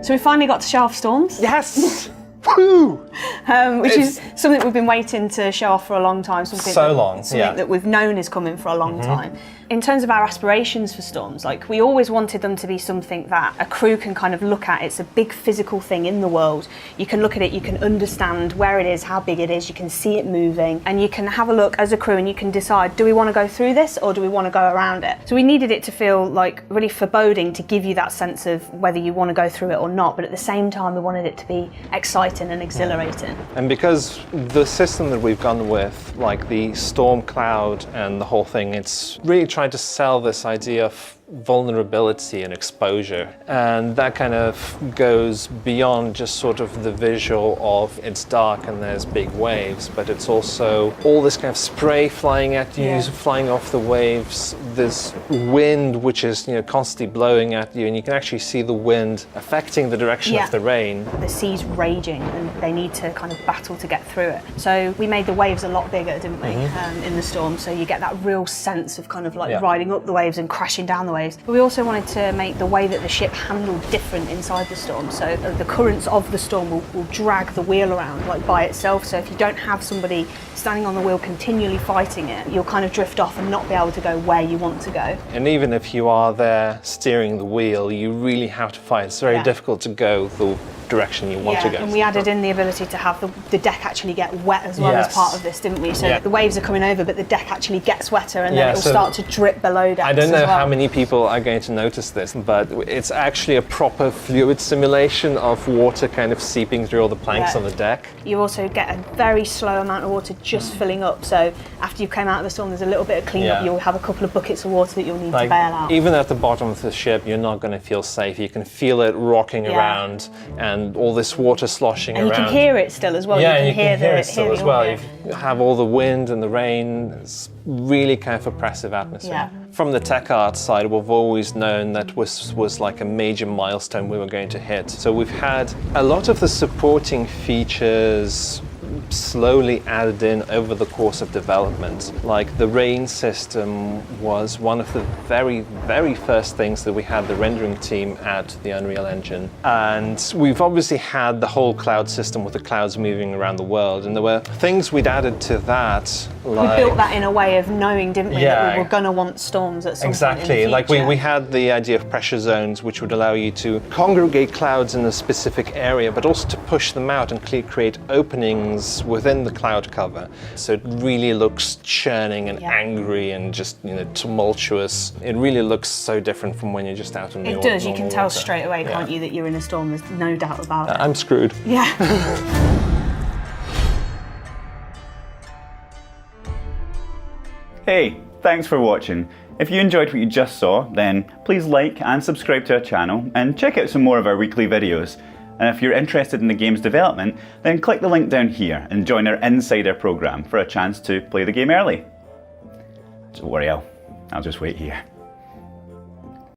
So we finally got to show off storms. Yes! Woo! Which is something we've been waiting to show off for a long time. Something that we've known is coming for a long time. In terms of our aspirations for storms, like we always wanted them to be something that a crew can kind of look at. It's a big physical thing in the world. You can look at it, you can understand where it is, how big it is, you can see it moving, and you can have a look as a crew and you can decide, do we want to go through this or do we want to go around it? So we needed it to feel like really foreboding, to give you that sense of whether you want to go through it or not, but at the same time we wanted it to be exciting and exhilarating. And because the system that we've gone with, like the storm cloud and the whole thing, it's really trying to sell this idea of vulnerability and exposure, and that kind of goes beyond just sort of the visual of it's dark and there's big waves, but it's also all this kind of spray flying at you, flying off the waves, this wind which is constantly blowing at you, and you can actually see the wind affecting the direction of the rain. The sea's raging and they need to kind of battle to get through it. So we made the waves a lot bigger, didn't we, in the storm, so you get that real sense of kind of like riding up the waves and crashing down the waves. But we also wanted to make the way that the ship handled different inside the storm. So the currents of the storm will drag the wheel around like by itself. So if you don't have somebody standing on the wheel continually fighting it, you'll kind of drift off and not be able to go where you want to go. And even if you are there steering the wheel, you really have to fight. It's very difficult to go the direction you want to go. And we added in the ability to have the deck actually get wet as well as part of this, didn't we? So the waves are coming over, but the deck actually gets wetter, and then it'll start to drip below decks. I don't know how many people are going to notice this, but it's actually a proper fluid simulation of water kind of seeping through all the planks on the deck. You also get a very slow amount of water just filling up, so after you came out of the storm there's a little bit of cleanup. You'll have a couple of buckets of water that you'll need to bail out. Even at the bottom of the ship you're not going to feel safe. You can feel it rocking around and all this water sloshing around. And you can hear it still as well. Yeah, you can hear it still as well. You have all the wind and the rain. It's really kind of oppressive atmosphere. From the tech art side, we've always known that was like a major milestone we were going to hit. So we've had a lot of the supporting features slowly added in over the course of development. Like the rain system was one of the very, very first things that we had the rendering team add to the Unreal Engine. And we've obviously had the whole cloud system with the clouds moving around the world, and there were things we'd added to that. Like, we built that in a way of knowing, didn't we, that we were going to want storms at some point in the future. Like we had the idea of pressure zones, which would allow you to congregate clouds in a specific area, but also to push them out and create openings within the cloud cover. So it really looks churning and angry and just tumultuous. It really looks so different from when you're just out in the water. It does, you can tell straight away, can't you, that you're in a storm, there's no doubt about it. I'm screwed. Yeah. Hey, thanks for watching. If you enjoyed what you just saw, then please like and subscribe to our channel and check out some more of our weekly videos. And if you're interested in the game's development, then click the link down here and join our Insider program for a chance to play the game early. Don't worry, I'll just wait here.